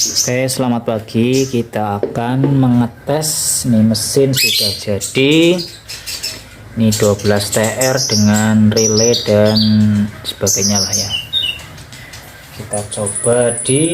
Oke, selamat pagi. Kita akan mengetes nih, mesin sudah jadi. Ini 12 TR dengan relay dan sebagainya lah ya. Kita coba di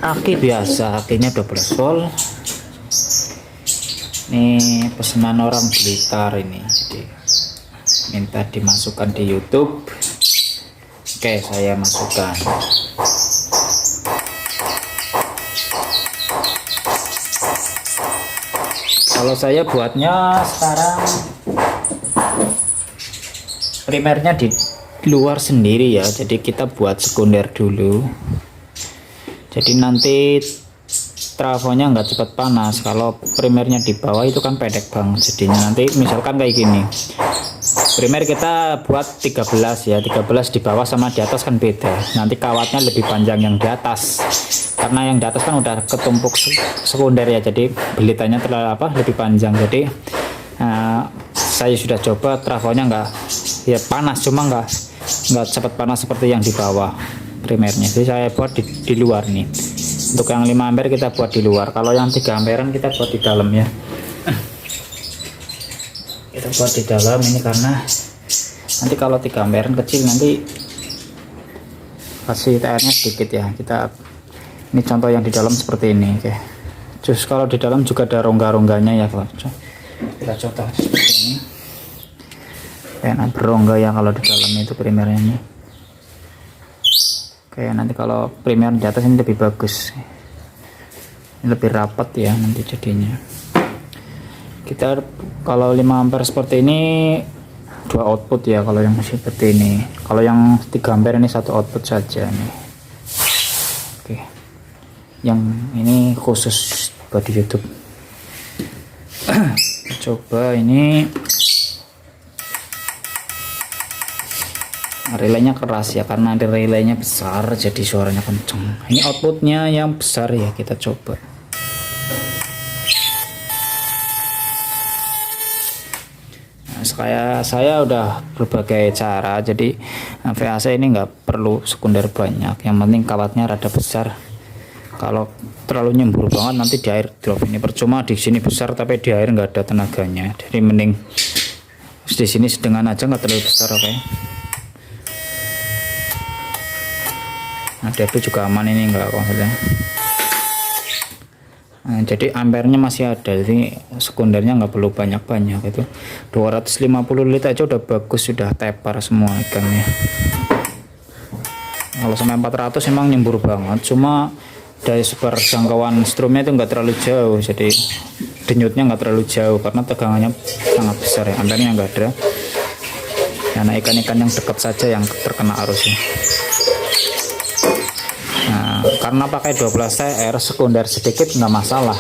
aki biasa, akinya 12 volt. Ini pesanan orang Blitar ini. Jadi minta dimasukkan di YouTube. Oke, saya masukkan. Kalau saya buatnya sekarang primernya di luar sendiri ya, jadi kita buat sekunder dulu. Jadi nanti trafonya nggak cepat panas. Kalau primernya di bawah itu kan pendek banget, jadinya nanti misalkan kayak gini, primer kita buat 13 ya, 13 di bawah sama di atas kan beda. Nanti kawatnya lebih panjang yang di atas, karena yang di atas kan udah ketumpuk sekunder ya, jadi belitannya lebih panjang. Jadi saya sudah coba trafonya nggak ya panas, cuma nggak cepat panas seperti yang di bawah primernya. Jadi saya buat di luar nih. Untuk yang 5 ampere kita buat di luar, kalau yang 3 amperean kita buat di dalam ya. Kita buat di dalam ini karena nanti kalau 3 amperean kecil nanti kasih TR nya sedikit ya. Ini contoh yang di dalam seperti ini. Oke, terus kalau di dalam juga ada rongga-rongganya ya. Kita contoh seperti ini, kayak berongga ya kalau di dalam itu primernya ini. Oke, nanti kalau primer di atas ini lebih bagus, ini lebih rapat ya nanti jadinya. Kita kalau 5 ampere seperti ini 2 output ya, kalau yang seperti ini. Kalau yang 3 ampere ini 1 output saja nih. Oke, yang ini khusus buat di YouTube. Coba ini relaynya keras ya, karena relaynya besar jadi suaranya kenceng. Ini outputnya yang besar ya, kita coba. Saya udah berbagai cara, jadi VAC ini nggak perlu sekunder banyak, yang penting kawatnya rada besar. Kalau terlalu nyembur banget nanti di air drop, ini percuma di sini besar tapi di air nggak ada tenaganya. Jadi mending di sini sedengan aja, nggak terlalu besar. Oke, nah itu juga aman, ini enggak maksudnya. Nah, jadi ampernya masih ada, jadi sekundernya nggak perlu banyak-banyak. Itu 250 liter aja udah bagus, sudah tepar semua ikannya. Kalau sampai 400 emang nyembur banget, cuma dari sebar jangkauan strumnya itu nggak terlalu jauh, jadi denyutnya nggak terlalu jauh karena tegangannya sangat besar ya, ampernya nggak ada. Karena ikan-ikan yang dekat saja yang terkena arusnya. Nah, karena pakai 12 TR, sekunder sedikit nggak masalah.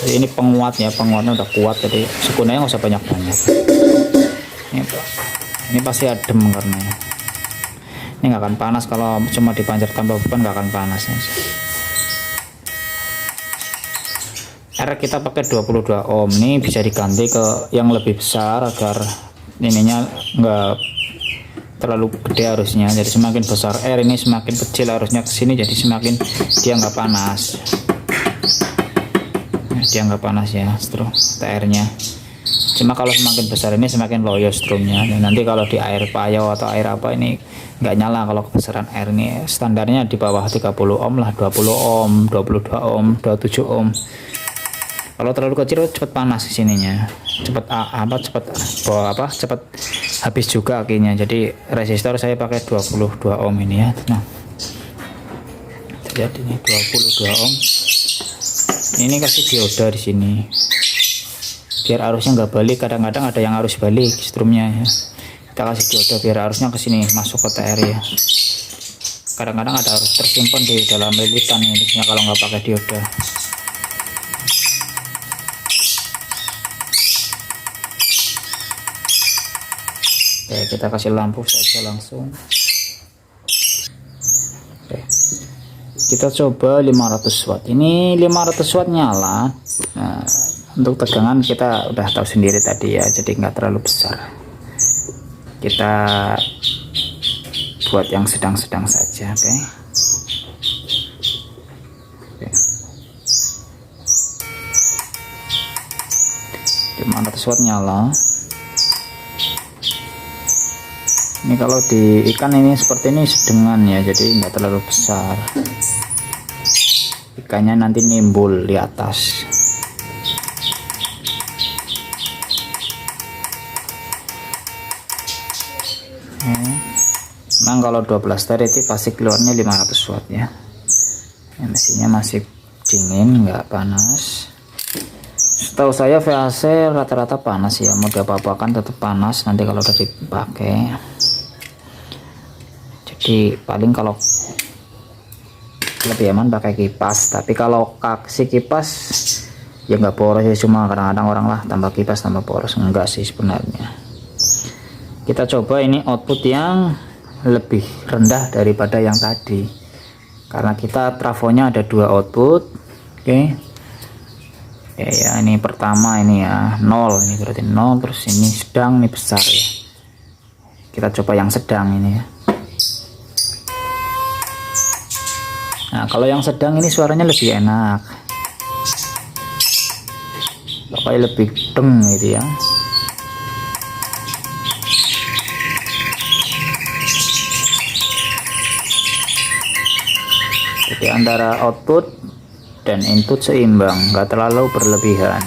Jadi ini penguatnya udah kuat, jadi sekundernya nggak usah banyak-banyak. Ini pasti adem karena ya. Ini nggak akan panas, kalau cuma dipancar tanpa beban nggak akan panas ya. R kita pakai 22 ohm, ini bisa diganti ke yang lebih besar agar ininya nggak terlalu gede arusnya. Jadi semakin besar R ini semakin kecil arusnya ke sini, jadi semakin dia nggak panas. Dia nggak panas ya strum TR nya. Cuma kalau semakin besar ini semakin loyo strumnya. Nanti kalau di air payau atau air apa ini nggak nyala. Kalau kebesaran R ini standarnya di bawah 30 ohm lah, 20 ohm, 22 ohm, 27 ohm. Kalau terlalu kecil cepat panas di sininya, cepat habis juga akinya. Jadi resistor saya pakai 22 ohm ini ya. Nah, jadi ini 22 ohm. Ini kasih dioda di sini biar arusnya nggak balik. Kadang-kadang ada yang arus balik strumnya ya. Kita kasih dioda biar arusnya ke sini masuk ke TR ya. Kadang-kadang ada arus tersimpan di dalam lilitan ini kalau nggak pakai dioda. Oke, kita kasih lampu saja langsung. Oke, kita coba 500 watt. Ini 500 watt nyala. Nah, untuk tegangan kita udah tahu sendiri tadi ya, jadi nggak terlalu besar. Kita buat yang sedang-sedang saja. Oke. 500 watt nyala. Ini kalau di ikan ini seperti ini sedengan ya, jadi enggak terlalu besar. Ikannya nanti nimbul di atas. Memang kalau 12 ster itu pasti keluarnya 500 watt ya. Mesinnya masih dingin, enggak panas. Setahu saya VAC rata-rata panas ya, mau diapa-apakan tetap panas nanti kalau udah dipakai. Jadi paling kalau lebih aman pakai kipas, tapi kalau si kipas ya nggak boros ya, cuma kadang-kadang orang lah tambah kipas tambah boros, enggak sih sebenarnya. Kita coba ini output yang lebih rendah daripada yang tadi, karena kita trafonya ada 2 output. Oke. Ya ini pertama ini ya 0, ini berarti 0, terus ini sedang, ini besar ya. Kita coba yang sedang ini ya. Nah kalau yang sedang ini suaranya lebih enak, pokoknya lebih deng gitu ya. Jadi antara output dan input seimbang, nggak terlalu berlebihan.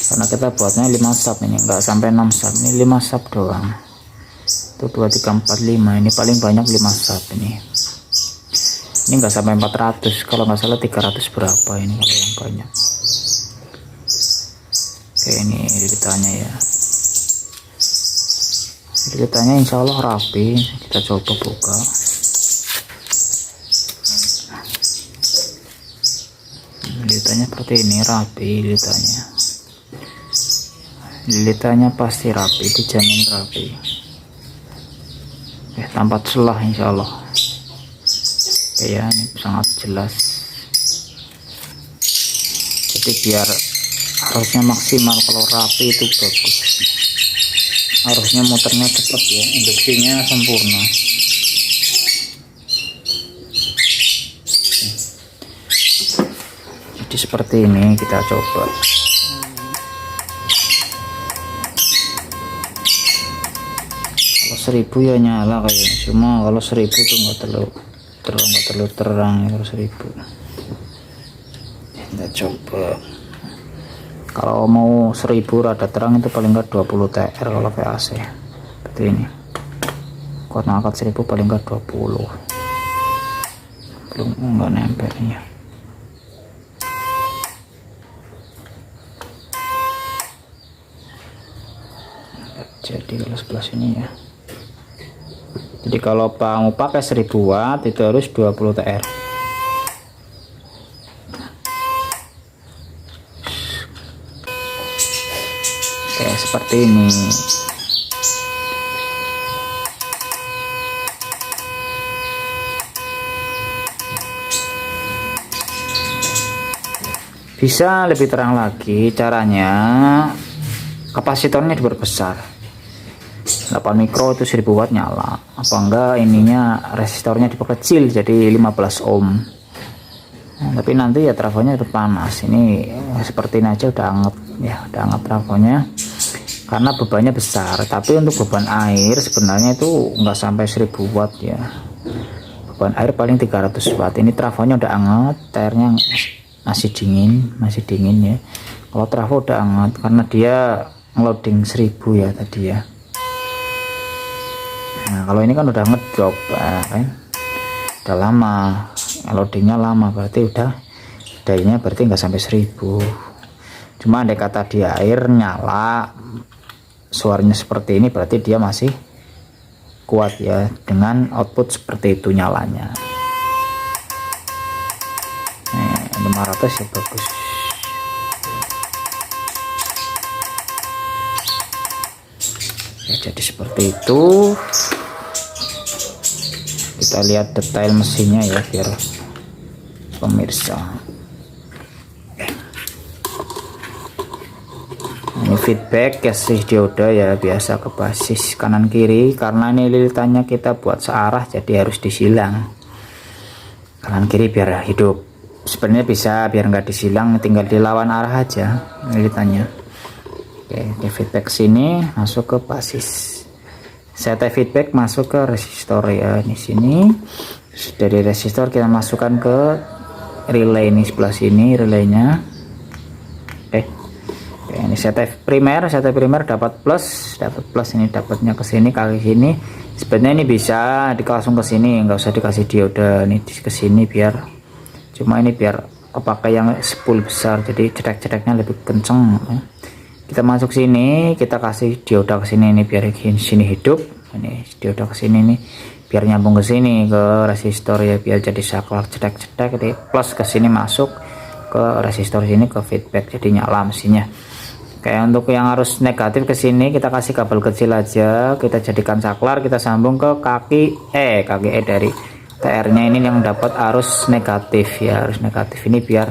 Karena kita buatnya 5 sub ini, nggak sampai 6 sub, ini 5 sub doang. Itu 2, 3, 4, 5, ini paling banyak 5 sub ini nggak sampai 400, kalau nggak salah 300 berapa ini kalau yang banyak. Oke, ini lilitannya ya, lilitannya insya Allah rapi. Kita coba buka. Lilitannya seperti ini, rapi lilitannya pasti rapi, dijamin rapi. Tanpa celah insya Allah ya, ini sangat jelas. Jadi biar harusnya maksimal, kalau rapi itu bagus, harusnya muternya cepat ya, induksinya sempurna. Jadi seperti ini kita coba. Kalau 1000 ya nyala kayaknya, cuma kalau 1000 itu nggak terlalu terang ya. Kalau 1000 kita coba. Kalau mau 1000 rada terang itu paling nggak 20 TR kalau VAC seperti ini. Karena angkat 1000 paling nggak 20, belum nggak nempelnya. Jadi kalau sebelah sini ya. Jadi kalau mau pakai 1000 watt itu harus 20 TR. Oke, seperti ini. Bisa lebih terang lagi, caranya kapasitornya diperbesar. 8 mikro itu 1000 watt nyala, apa enggak ininya resistornya diperkecil jadi 15 ohm. Nah, tapi nanti ya trafonya itu panas. Ini seperti ini aja udah anget ya, udah anget trafonya karena bebannya besar. Tapi untuk beban air sebenarnya itu enggak sampai 1000 watt ya, beban air paling 300 watt. Ini trafonya udah anget, airnya masih dingin ya. Kalau trafo udah anget karena dia ngeloading 1000 ya tadi ya. Nah kalau ini kan udah ngedrop kan, udah lama loadingnya, lama berarti udah dayanya berarti nggak sampai 1000. Cuma andai kata di air nyala suaranya seperti ini, berarti dia masih kuat ya dengan output seperti itu nyalanya. 500 ya bagus. Ya, jadi seperti itu. Kita lihat detail mesinnya ya biar pemirsa. Ini feedback kasih dioda ya, biasa ke basis kanan kiri karena ini lilitannya kita buat searah jadi harus disilang kanan kiri biar hidup. sebenarnya bisa biar nggak disilang, tinggal dilawan arah aja militannya. Oke, di feedback sini masuk ke basis, set feedback masuk ke resistor ya. Di sini dari resistor kita masukkan ke relay ini sebelah sini relaynya. Oke, ini set primer dapat plus ini, dapatnya ke sini, kaki sini. Sebenarnya ini bisa langsung ke sini, nggak usah dikasih dioda ini ke sini, biar cuma ini biar pakai yang spool besar, jadi cetek-ceteknya lebih kenceng ya. Kita masuk sini, kita kasih dioda ke sini, ini biar sini hidup, ini dioda ke sini nih biar nyambung ke sini ke resistor ya, biar jadi saklar cetek-cetek. Jadi plus ke sini masuk ke resistor sini ke feedback, jadi nyala mesinnya. Kayak untuk yang harus negatif ke sini kita kasih kabel kecil aja, kita jadikan saklar, kita sambung ke kaki E dari TR-nya ini yang dapat arus negatif ya, arus negatif ini biar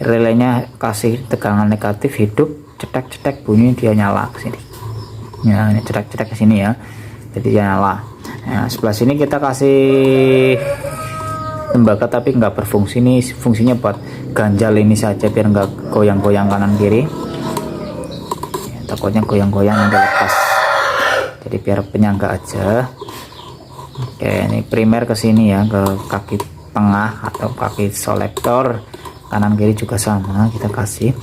relaynya kasih tegangan negatif, hidup, cetek-cetek bunyi, dia nyala ke sini. Ya, ini cetek-cetek ke sini ya. Jadi dia nyala. Nah, sebelah sini kita kasih tembaga tapi nggak berfungsi, ini fungsinya buat ganjal ini saja biar nggak goyang-goyang kanan kiri. Ya, takutnya goyang-goyang nanti lepas. Jadi biar penyangga aja. Oke, ini primer ke sini ya, ke kaki tengah atau kaki selektor. Kanan kiri juga sama kita kasih.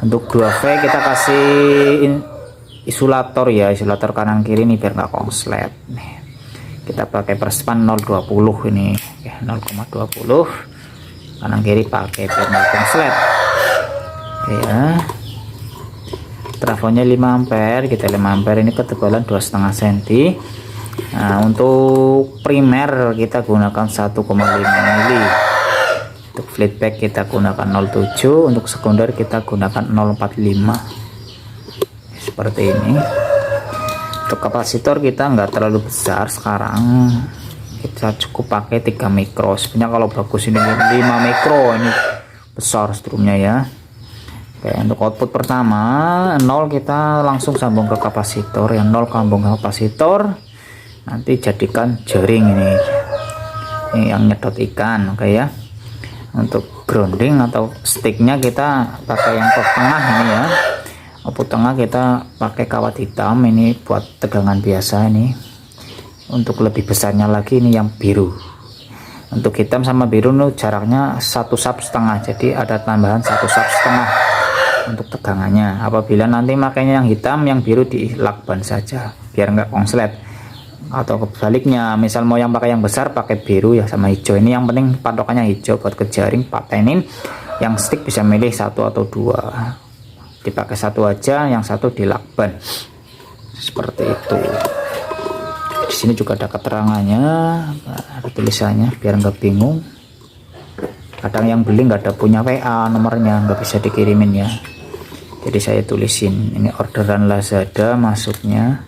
Untuk 2V kita kasih isolator ya, isolator kanan kiri nih biar nggak konslet nih. Kita pakai perspan 0,20 ini ya, 0,20 kanan kiri pakai biar nggak konslet. Oke ya, trafonya 5 ampere, kita 5 ampere ini ketebalan 2,5 cm. Nah, untuk primer kita gunakan 1,5 mili, untuk feedback kita gunakan 0,7, untuk sekunder kita gunakan 0,45 seperti ini. Untuk kapasitor kita nggak terlalu besar sekarang, kita cukup pakai 3 mikro. Sebenarnya kalau bagus ini 5 mikro, ini besar strumnya ya. Oke, untuk output pertama 0 kita langsung sambung ke kapasitor, yang 0 sambung ke kapasitor, nanti jadikan jaring ini yang nyedot ikan. Oke ya, untuk grounding atau sticknya kita pakai yang ke tengah ini ya. Output tengah kita pakai kawat hitam ini buat tegangan biasa ini. Untuk lebih besarnya lagi ini yang biru. Untuk hitam sama biru nih jaraknya 1 sub setengah, jadi ada tambahan 1 sub setengah untuk tegangannya. Apabila nanti makanya yang hitam, yang biru di lakban saja biar nggak konslet. Atau kebaliknya, misal mau yang pakai yang besar pakai biru ya sama hijau. Ini yang penting patokannya hijau buat ke jaring, patenin. Yang stick bisa milih 1 atau 2, dipakai 1 aja, yang 1 di lakban seperti itu. Di sini juga ada keterangannya, ada tulisannya biar nggak bingung. Kadang yang beli nggak ada punya WA nomornya, nggak bisa dikirimin ya, jadi saya tulisin ini orderan Lazada masuknya.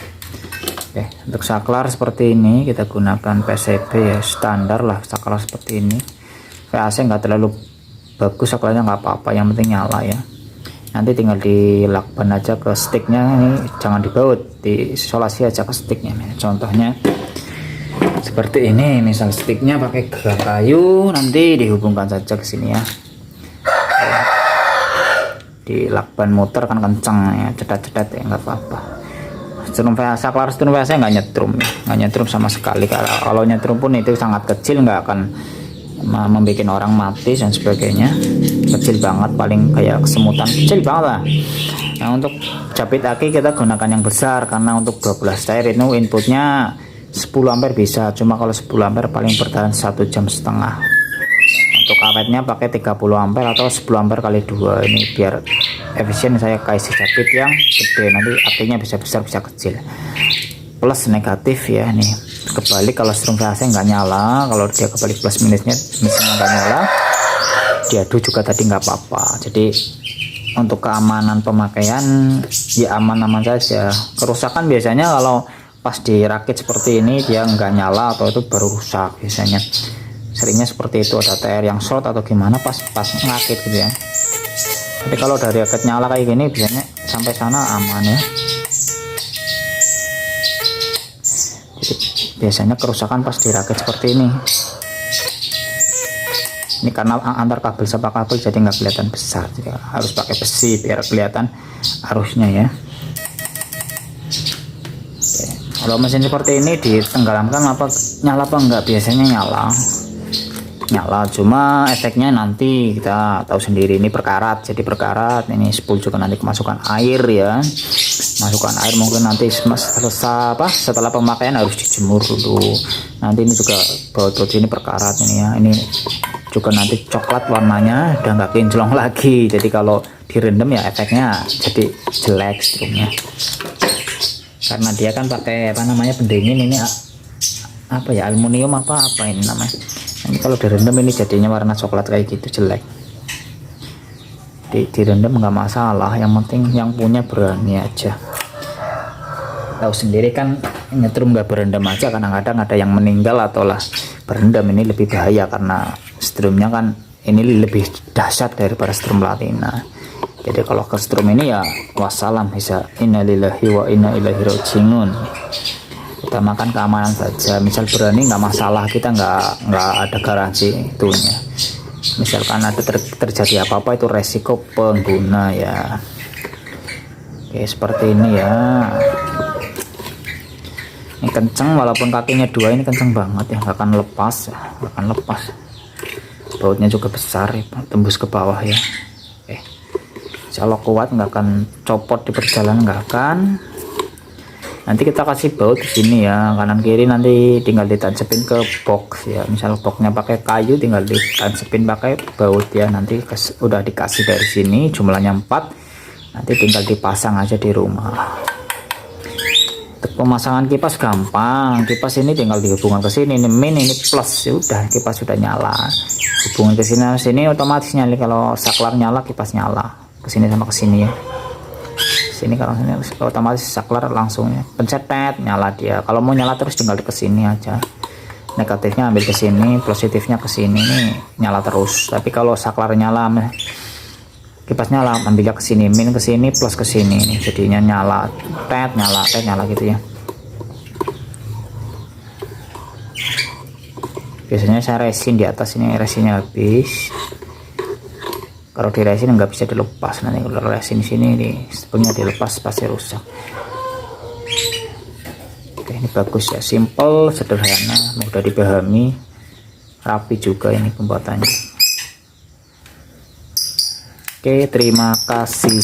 Oke, untuk saklar seperti ini kita gunakan PCB ya, standar lah saklar seperti ini. VAC nggak terlalu bagus saklarnya, nggak apa-apa, yang penting nyala ya. Nanti tinggal dilakban aja ke sticknya, ini jangan dibaut, diisolasi aja ke sticknya. Contohnya seperti ini, misal sticknya pakai gelang kayu, nanti dihubungkan saja ke sini ya. Di lakban muter kan kenceng ya, cetat-cetat ya, nggak apa-apa. Strum VAC, saklar strum VAC nggak nyetrum sama sekali. Kalau nyetrum pun itu sangat kecil, nggak akan membuat orang mati dan sebagainya, kecil banget, paling kayak kesemutan, kecil banget lah. Nah, untuk jepit aki kita gunakan yang besar karena untuk 12 setir itu inputnya 10 ampere bisa, cuma kalau 10 ampere paling bertahan 1,5 jam. Untuk awetnya pakai 30 ampere atau 10 ampere kali 2, ini biar efisien. Saya kasih jepit yang gede, nanti akinya bisa besar bisa kecil. Plus negatif ya, nih kebalik kalau strum VAC nggak nyala, kalau dia kebalik plus minusnya misalnya nggak nyala, diadu juga tadi nggak apa-apa. Jadi untuk keamanan pemakaian ya aman-aman saja. Kerusakan biasanya kalau pas dirakit seperti ini dia nggak nyala atau itu baru rusak, biasanya seringnya seperti itu, ada TR yang short atau gimana pas ngakit gitu ya. Tapi kalau dari rakit nyala kayak gini biasanya sampai sana aman ya. Biasanya kerusakan pas dirakit seperti ini. Ini karena antar kabel sama kabel jadi nggak kelihatan besar, jadi harus pakai besi biar kelihatan arusnya ya. Oke. Kalau mesin seperti ini ditenggelamkan apa nyala apa enggak? Biasanya nyala, cuma efeknya nanti kita tahu sendiri. Ini berkarat, jadi berkarat. Ini spool juga nanti kemasukan air ya, masukkan air mungkin nanti setelah pemakaian harus dijemur dulu. Nanti ini juga baut ini berkarat ini ya, ini juga nanti coklat warnanya, udah nggak kinclong lagi. Jadi kalau direndam ya efeknya jadi jelek strumnya, karena dia kan pakai apa namanya pendingin ini apa ya, aluminium apa ini namanya. Ini kalau direndam ini jadinya warna coklat kayak gitu, jelek. Direndam nggak masalah, yang penting yang punya berani aja. Tahu sendiri kan nyetrum nggak berendam aja kadang-kadang ada yang meninggal atau lah berendam. Ini lebih bahaya karena strumnya kan ini lebih dahsyat daripada strum platina. Jadi kalau ke strum ini ya wassalam, bisa innalillahi wa inna ilaihi rajiun. Utamakan keamanan saja. Misal berani nggak masalah, kita nggak ada garansi itunya. Misalkan ada terjadi apa-apa itu resiko pengguna ya. Oke, seperti ini ya. Ini kenceng, walaupun kakinya dua ini kenceng banget ya, nggak akan lepas. Bautnya juga besar ya, tembus ke bawah ya. Oke, kalau kuat nggak akan copot di perjalanan, nggak akan. Nanti kita kasih baut di sini ya, kanan kiri nanti tinggal ditancapin ke box ya. Misal boxnya pakai kayu, tinggal ditancapin pakai baut ya. Nanti udah dikasih dari sini, jumlahnya 4. Nanti tinggal dipasang aja di rumah. Untuk pemasangan kipas gampang. Kipas ini tinggal dihubungkan ke sini, ini min, ini plus, ya udah kipas sudah nyala. Hubungin ke sini otomatis nyala. Kalau saklar nyala, kipas nyala. Ke sini sama ke sini ya. Sini kalau sini otomatis saklar langsung ya, pencet nyala dia. Kalau mau nyala terus tinggal ke sini aja. Negatifnya ambil ke sini, positifnya ke sini, nih nyala terus. Tapi kalau saklar nyala, kipas nyala, ambilnya ke sini, min ke sini, plus ke sini, nih jadinya nyala, nyala gitu ya. Biasanya saya resin di atas ini, resinnya habis. Kalau di resin nggak bisa dilepas, nanti kalau resin sini di spoolnya dilepas pasti rusak. Oke, ini bagus ya, simple, sederhana, mudah dipahami, rapi juga ini pembuatannya. Oke, terima kasih.